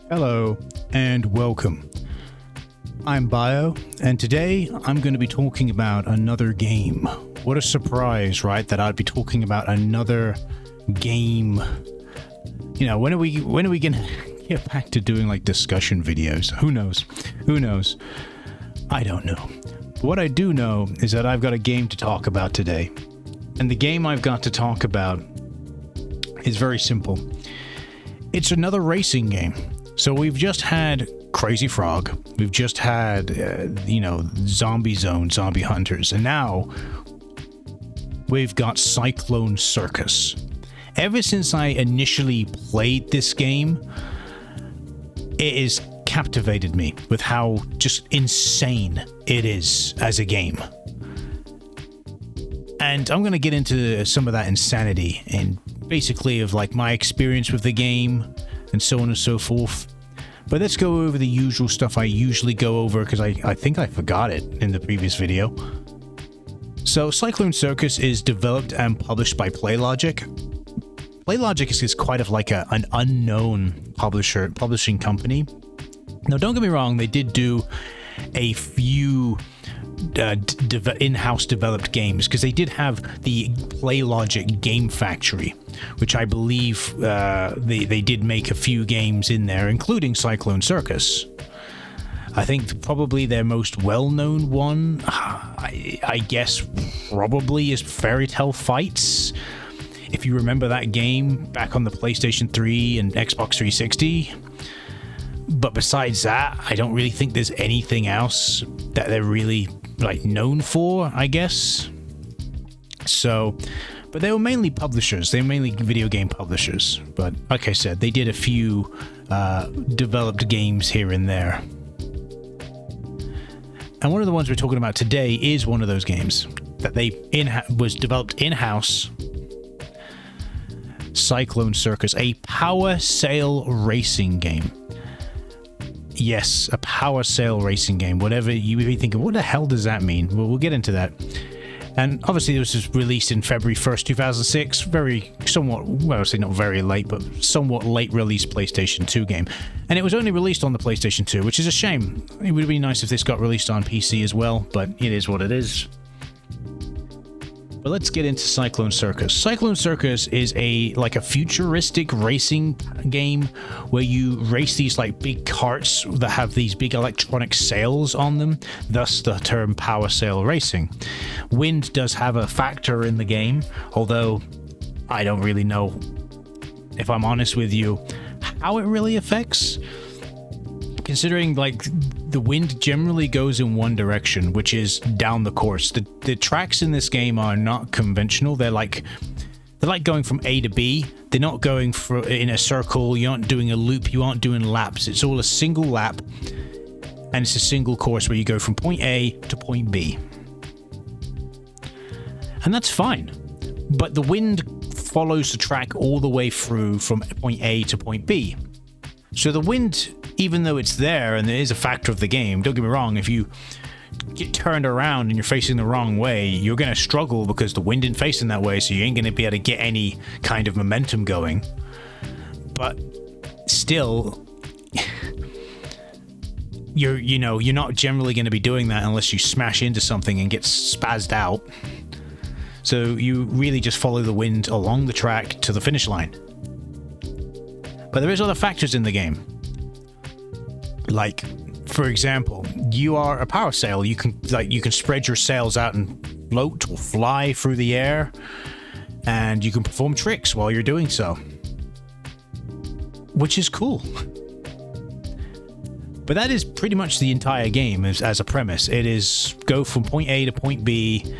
Hello and welcome. I'm Bio, and today I'm going to be talking about another game. What a surprise, right? That I'd be talking about another game. You know, when are we going to get back to doing like discussion videos? Who knows? Who knows? I don't know. But what I do know is that I've got a game to talk about today. And the game I've got to talk about is very simple. It's another racing game. So we've just had Crazy Frog, we've just had, Zombie Zone, Zombie Hunters, and now we've got Cyclone Circus. Ever since I initially played this game, it has captivated me with how just insane it is as a game. And I'm going to get into some of that insanity and basically of like my experience with the game and so on and so forth. But let's go over the usual stuff I usually go over because I think I forgot it in the previous video. So Cyclone Circus is developed and published by PlayLogic. PlayLogic is quite of like an unknown publishing company. Now don't get me wrong, they did do a few in-house developed games because they did have the PlayLogic Game Factory, which I believe they did make a few games in there, including Cyclone Circus. I think probably their most well-known one, I guess, probably is Fairy Tale Fights. If you remember that game back on the PlayStation 3 and Xbox 360. But besides that, I don't really think there's anything else that they're really like known for, I guess. So, but they were mainly publishers. They were mainly video game publishers. But like I said, they did a few developed games here and there. And one of the ones we're talking about today is one of those games that was developed in-house. Cyclone Circus, a power sail racing game. Yes, a power sail racing game. Whatever you may be thinking, what the hell does that mean? Well, we'll get into that. And obviously this was released in February 1st, 2006. I'd say not very late, but somewhat late release PlayStation 2 game. And it was only released on the PlayStation 2, which is a shame. It would be nice if this got released on PC as well, but it is what it is. But let's get into Cyclone Circus. Cyclone Circus is a futuristic racing game where you race these like big carts that have these big electronic sails on them, thus the term power sail racing. Wind does have a factor in the game, although I don't really know, if I'm honest with you, how it really affects. Considering like the wind generally goes in one direction, which is down the course. The tracks in this game are not conventional. They're like going from A to B. They're not going in a circle. You aren't doing a loop. You aren't doing laps. It's all a single lap, and it's a single course where you go from point A to point B. And that's fine. But the wind follows the track all the way through from point A to point B. So the wind, even though it's there and there is a factor of the game, don't get me wrong, if you get turned around and you're facing the wrong way, you're going to struggle because the wind isn't facing that way, so you ain't going to be able to get any kind of momentum going. But still, you're not generally going to be doing that unless you smash into something and get spazzed out. So you really just follow the wind along the track to the finish line. But there is other factors in the game. Like, for example, you are a power sail. You can spread your sails out and float or fly through the air, and you can perform tricks while you're doing so, which is cool. But that is pretty much the entire game as a premise. It is go from point A to point B.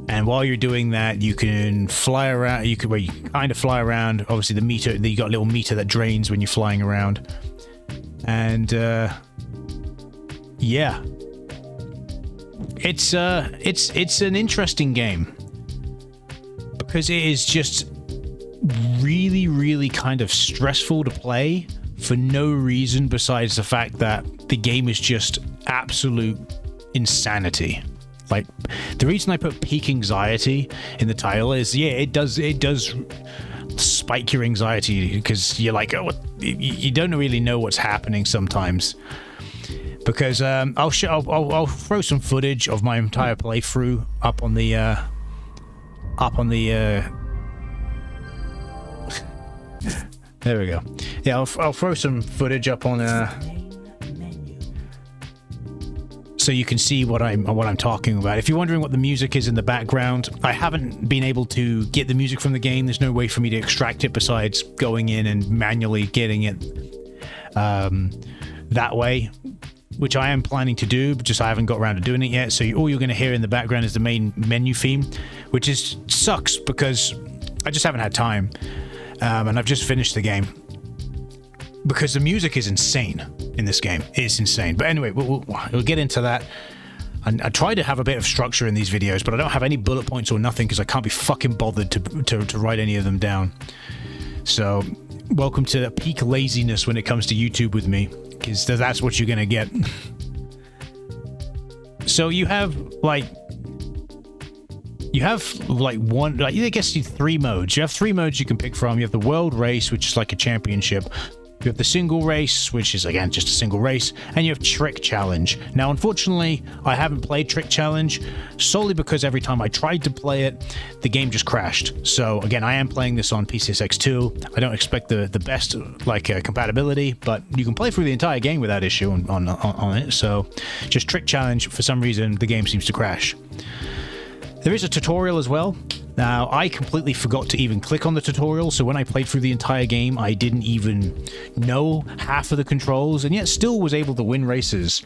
And while you're doing that, you can fly around. You kind of fly around. Obviously, you got a little meter that drains when you're flying around. And yeah, it's an interesting game because it is just really, really kind of stressful to play for no reason besides the fact that the game is just absolute insanity. Like, the reason I put peak anxiety in the title is, yeah, it does spike your anxiety, because you're like, oh, you don't really know what's happening sometimes. Because I'll throw some footage of my entire playthrough up on the there we go. Yeah, I'll throw some footage up on so you can see what I'm talking about. If you're wondering what the music is in the background, I haven't been able to get the music from the game. There's no way for me to extract it besides going in and manually getting it that way, which I am planning to do, but just I haven't got around to doing it yet. So all you're going to hear in the background is the main menu theme, which sucks because I just haven't had time, and I've just finished the game. Because the music is insane in this game. It's insane. But anyway, we'll get into that. I try to have a bit of structure in these videos, but I don't have any bullet points or nothing because I can't be fucking bothered to write any of them down. So, welcome to peak laziness when it comes to YouTube with me, because that's what you're gonna get. So you have like I guess 3 modes. You have 3 modes you can pick from. You have the world race, which is like a championship. You have the single race, which is, again, just a single race, and you have Trick Challenge. Now, unfortunately, I haven't played Trick Challenge, solely because every time I tried to play it, the game just crashed. So, again, I am playing this on PS2. I don't expect the best, compatibility, but you can play through the entire game without issue on it. So, just Trick Challenge, for some reason, the game seems to crash. There is a tutorial as well. Now, I completely forgot to even click on the tutorial, so when I played through the entire game, I didn't even know half of the controls, and yet still was able to win races.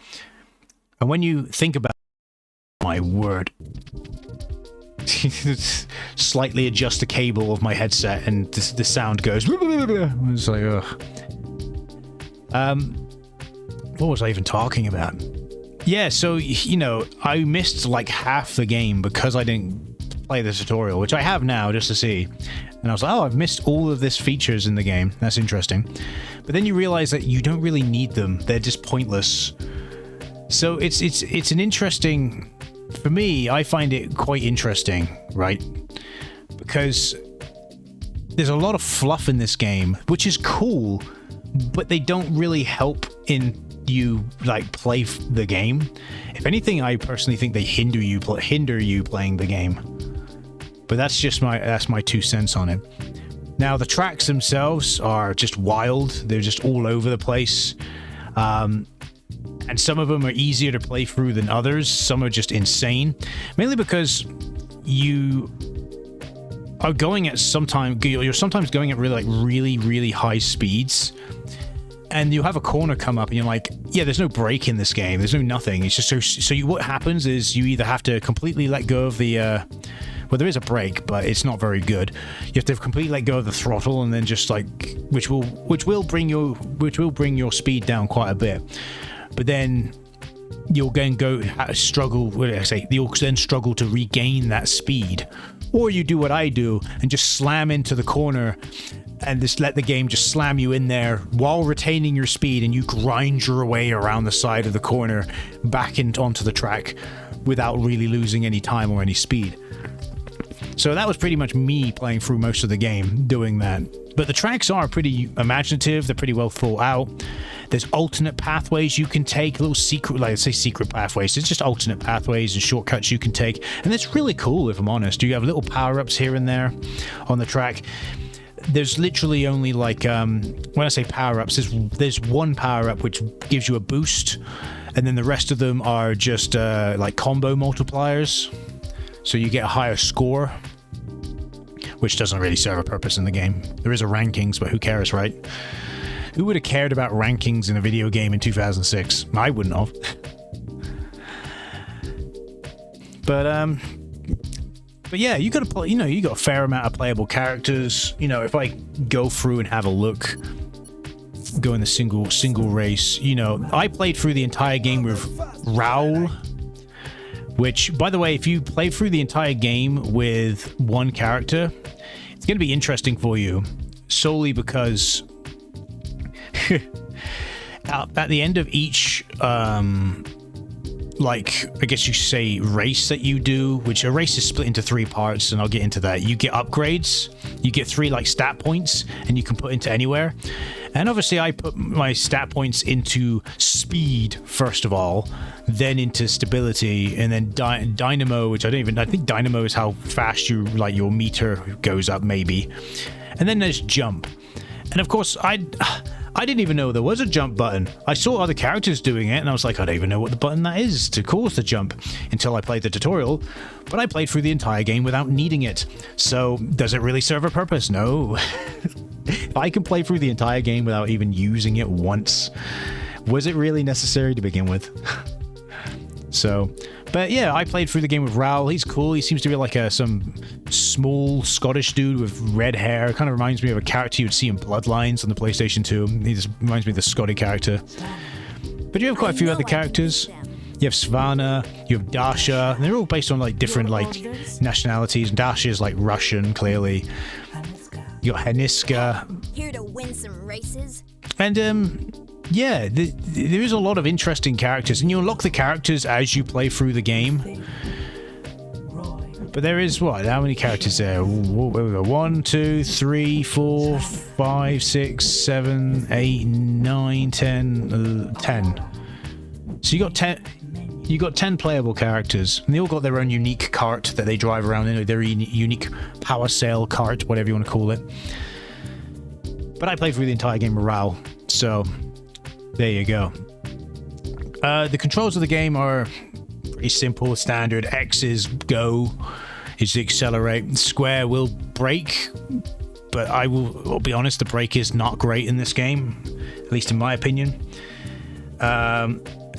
And when you think about it, my word. Slightly adjust the cable of my headset, and the sound goes... It's like, ugh. What was I even talking about? Yeah, so, I missed like half the game because I didn't play the tutorial, which I have now just to see. And I was like, oh, I've missed all of these features in the game. That's interesting. But then you realize that you don't really need them. They're just pointless. So it's an interesting... For me, I find it quite interesting, right? Because there's a lot of fluff in this game, which is cool, but they don't really help in you play the game. If anything, I personally think they hinder you playing the game. But that's just my 2 cents on it. Now, the tracks themselves are just wild. They're just all over the place. And some of them are easier to play through than others. Some are just insane. Mainly because you are going at you're sometimes going at really high speeds. And you have a corner come up and you're like, yeah, there's no brake in this game. There's no nothing. It's just what happens is you either have to completely let go of the, well, there is a brake, but it's not very good. You have to completely let go of the throttle, and then just which will bring your speed down quite a bit. But then you'll then struggle to regain that speed. Or you do what I do and just slam into the corner and just let the game just slam you in there while retaining your speed, and you grind your way around the side of the corner back onto the track without really losing any time or any speed. So that was pretty much me playing through most of the game doing that. But the tracks are pretty imaginative. They're pretty well thought out. There's alternate pathways you can take, little secret pathways. It's just alternate pathways and shortcuts you can take. And it's really cool, if I'm honest. You have little power-ups here and there on the track. There's literally only when I say power-ups, there's one power-up which gives you a boost, and then the rest of them are just combo multipliers. So you get a higher score, which doesn't really serve a purpose in the game. There is a rankings, but who cares, right? Who would have cared about rankings in a video game in 2006? I wouldn't have. But yeah, you got a fair amount of playable characters. If I go through and have a look, go in the single race, I played through the entire game with Raul. Which, by the way, if you play through the entire game with one character, it's going to be interesting for you, solely because at the end of each, I guess you say race that you do, which a race is split into 3 parts, and I'll get into that. You get upgrades. you get 3 like stat points, and you can put into anywhere. And obviously I put my stat points into speed first of all, then into stability, and then dynamo, which I think dynamo is how fast your meter goes up maybe. And then there's jump. And of course I didn't even know there was a jump button. I saw other characters doing it and I was like, I don't even know what the button that is to cause the jump until I played the tutorial. But I played through the entire game without needing it. So does it really serve a purpose? No. If I can play through the entire game without even using it once, was it really necessary to begin with? So, but yeah, I played through the game with Raoul. He's cool. He seems to be like some small Scottish dude with red hair. Kind of reminds me of a character you'd see in Bloodlines on the PlayStation 2. He just reminds me of the Scotty character. But you have quite a few other characters. You have Svanna, you have Dasha, and they're all based on like different like nationalities. Dasha is like Russian, clearly. You got Heniska. Here to win some races. And yeah, there is a lot of interesting characters, and you unlock the characters as you play through the game. But there is what? How many characters there? 1, 2, 3, 4, 5, 6, 7, 8, 9, 10, 10. So you got 10. You got 10 playable characters, and they all got their own unique cart that they drive around in, their unique power sail cart, whatever you want to call it. But I played through the entire game with Raoul, so there you go. The controls of the game are pretty simple, standard. X is go, is to accelerate. Square will brake, but I'll be honest, the brake is not great in this game, at least in my opinion.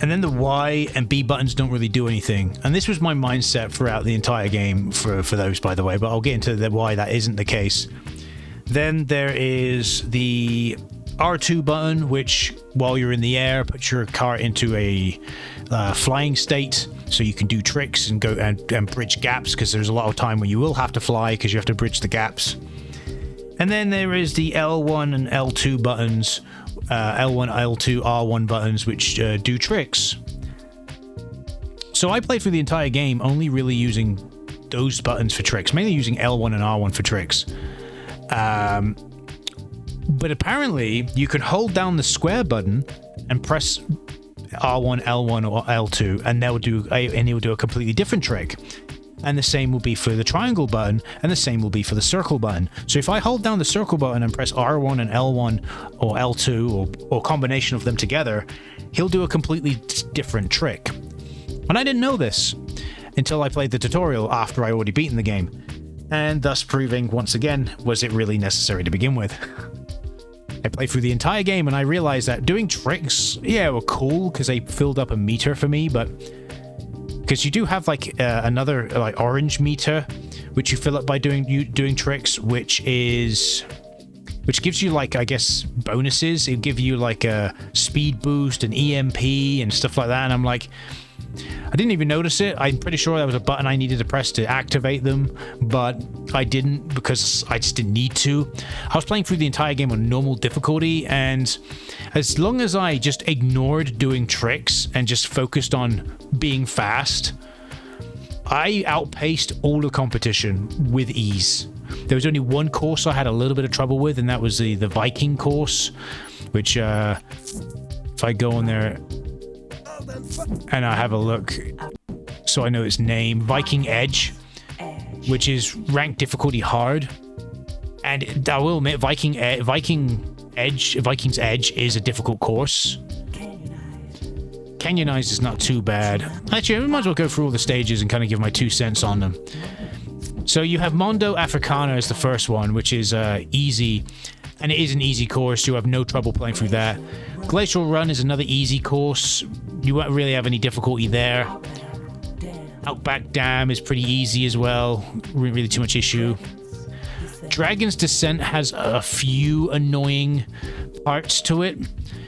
And then the Y and B buttons don't really do anything. And this was my mindset throughout the entire game for those, by the way, but I'll get into why that isn't the case. Then there is the R2 button, which while you're in the air, puts your cart into a flying state, so you can do tricks and go and bridge gaps, because there's a lot of time when you will have to fly because you have to bridge the gaps. And then there is the L1 and L2 buttons, L1, L2, R1 buttons, which do tricks. So I played through the entire game only really using those buttons for tricks, mainly using L1 and R1 for tricks. But apparently you can hold down the square button and press R1, L1, or L2, and he'll do a completely different trick. And the same will be for the triangle button, and the same will be for the circle button. So if I hold down the circle button and press R1 and L1 or L2 or combination of them together, he'll do a completely different trick. And I didn't know this until I played the tutorial after I already beaten the game, and thus proving once again, was it really necessary to begin with? I played through the entire game and I realized that doing tricks, yeah, were cool because they filled up a meter for me, but because you do have like another like orange meter which you fill up by doing tricks, which gives you like, I guess, bonuses. It'll give you like a speed boost, an EMP and stuff like that, and I'm like, I didn't even notice it. I'm pretty sure there was a button I needed to press to activate them, but I didn't because I just didn't need to. I was playing through the entire game on normal difficulty, and as long as I just ignored doing tricks and just focused on being fast, I outpaced all the competition with ease. There was only one course I had a little bit of trouble with, and that was the Viking course, which if I go on there and I have a look so I know its name, Viking Edge, which is ranked difficulty hard. And I will admit, Viking's Edge is a difficult course. Canyonized is not too bad. Actually, I might as well go through all the stages and kind of give my 2 cents on them. So you have Mondo Africana as the first one, which is easy, and it is an easy course. You have no trouble playing through that. Glacial Run is another easy course. You won't really have any difficulty there. Outback Dam is pretty easy as well. Really too much issue. Dragon's Descent has a few annoying parts to it,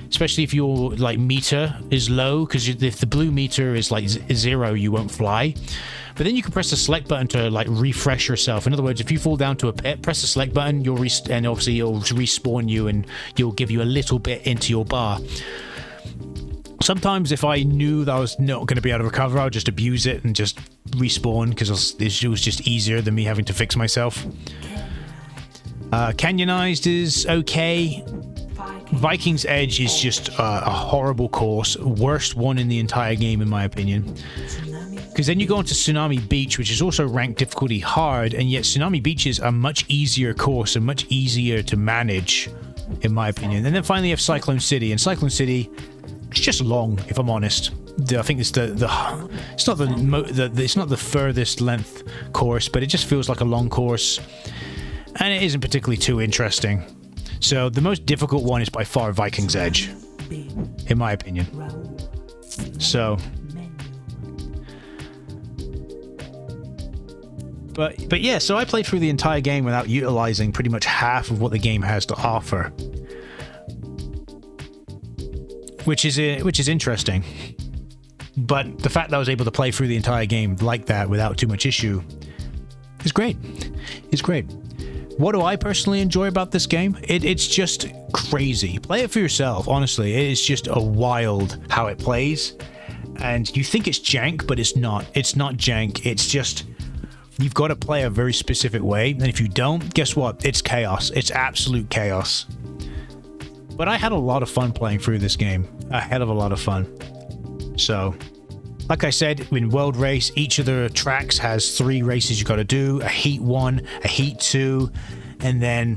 especially if your like meter is low, because if the blue meter is like 0, you won't fly. But then you can press the select button to like refresh yourself. In other words, if you fall down to a pit, press the select button, and obviously it'll respawn you and you'll give you a little bit into your bar. Sometimes if I knew that I was not going to be able to recover, I'll just abuse it and just respawn, because it was just easier than me having to fix myself. Canyonized is okay. Viking's Edge is just a horrible course. Worst one in the entire game, in my opinion. Because then you go into Tsunami Beach, which is also ranked difficulty hard, and yet Tsunami Beach is a much easier course and much easier to manage, in my opinion. And then finally you have Cyclone City, and Cyclone City, it's just long, if I'm honest. I think it's it's not the furthest length course, but it just feels like a long course, and it isn't particularly too interesting. So the most difficult one is by far Viking's Edge, in my opinion. So, but yeah, so I played through the entire game without utilizing pretty much half of what the game has to offer, which is interesting. But the fact that I was able to play through the entire game like that without too much issue is great. It's great. What do I personally enjoy about this game? It's just crazy. Play it for yourself, honestly. It is just a wild how it plays. And you think it's jank, but it's not. It's not jank. It's just, you've got to play a very specific way. And if you don't, guess what? It's chaos. It's absolute chaos. But I had a lot of fun playing through this game. A hell of a lot of fun. So, like I said, in World Race, each of the tracks has 3 races you got to do. A Heat 1, a Heat 2, and then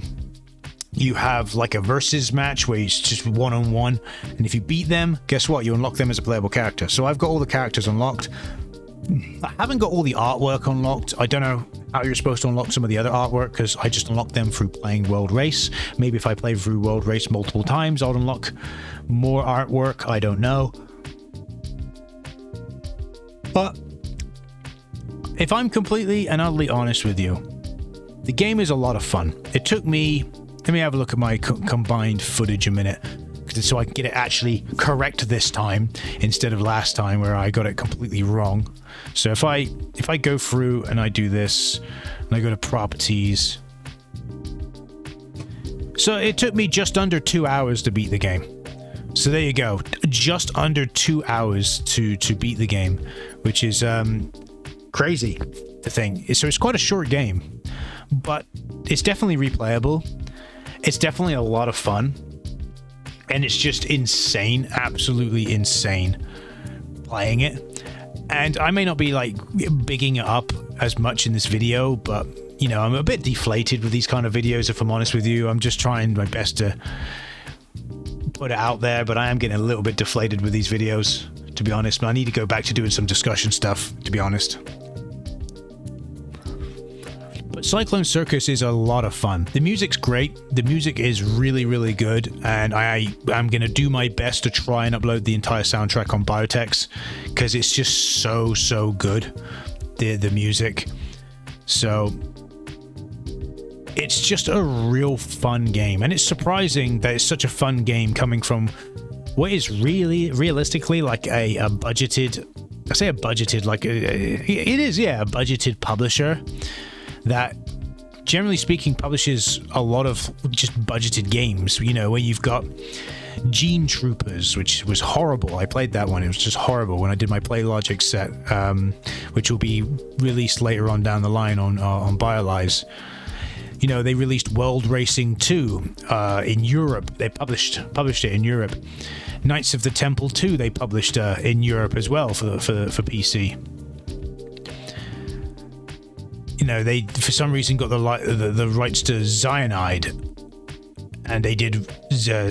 you have like a versus match where it's just one-on-one. And if you beat them, guess what? You unlock them as a playable character. So I've got all the characters unlocked. I haven't got all the artwork unlocked. I don't know how you're supposed to unlock some of the other artwork, because I just unlocked them through playing World Race. Maybe if I play through World Race multiple times, I'll unlock more artwork. I don't know. But if I'm completely and utterly honest with you, the game is a lot of fun. It took me... Let me have a look at my combined footage a minute, so I can get it actually correct this time instead of last time where I got it completely wrong. So if I go through and I do this, and I go to properties... So it took me just under 2 hours to beat the game. So there you go, just under 2 hours to beat the game, which is crazy to think. So it's quite a short game, but it's definitely replayable. It's definitely a lot of fun, and it's just insane, absolutely insane playing it. And I may not be like bigging it up as much in this video, but you know, I'm a bit deflated with these kind of videos, if I'm honest with you. I'm just trying my best to put it out there, but I am getting a little bit deflated with these videos, to be honest. But I need to go back to doing some discussion stuff, to be honest. But Cyclone Circus is a lot of fun. The music's great. The music is really, really good, and I'm going to do my best to try and upload the entire soundtrack on Biotex, because it's just so good, the music. So it's just a real fun game, and it's surprising that it's such a fun game coming from what is really realistically like a budgeted, I say a budgeted, like it is, yeah, a budgeted publisher that generally speaking publishes a lot of just budgeted games, you know, where you've got Gene Troopers, which was horrible. I played that one. It was just horrible when I did my Play Logic set, which will be released later on down the line on BioLies. You know, they released World Racing 2 in Europe. They published it in Europe. Knights of the Temple 2 they published in Europe as well for PC. You know, they for some reason got the rights to Cyanide, and they did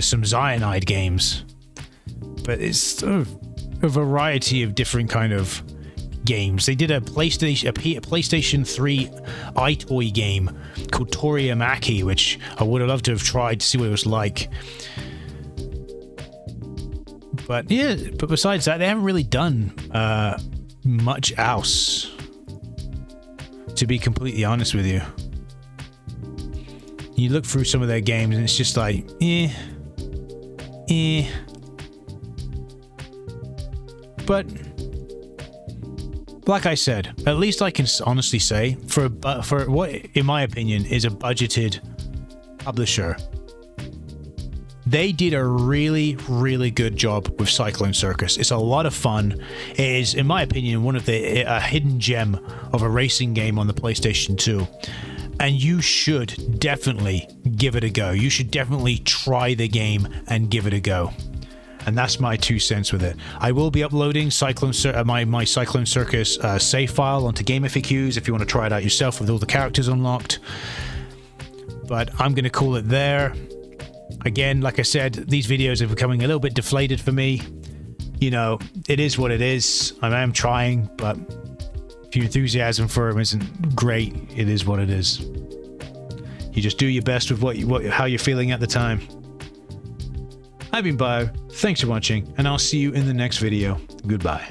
some Cyanide games. But it's a variety of different kind of games. They did a PlayStation 3 iToy game called Toriamaki, which I would have loved to have tried to see what it was like. But yeah, but besides that, they haven't really done much else, to be completely honest with you. You look through some of their games and it's just like, But like I said, at least I can honestly say, for what, in my opinion, is a budgeted publisher, they did a really, really good job with Cyclone Circus. It's a lot of fun. It is, in my opinion, one of a hidden gem of a racing game on the PlayStation 2. and you should definitely give it a go. You should definitely try the game and give it a go. And that's my 2 cents with it. I will be uploading my Cyclone Circus save file onto GameFAQs if you want to try it out yourself with all the characters unlocked. But I'm going to call it there. Again, like I said, these videos are becoming a little bit deflated for me. You know, it is what it is. I am trying, but if your enthusiasm for them isn't great, it is what it is. You just do your best with how you're feeling at the time. I've been Bio, thanks for watching, and I'll see you in the next video. Goodbye.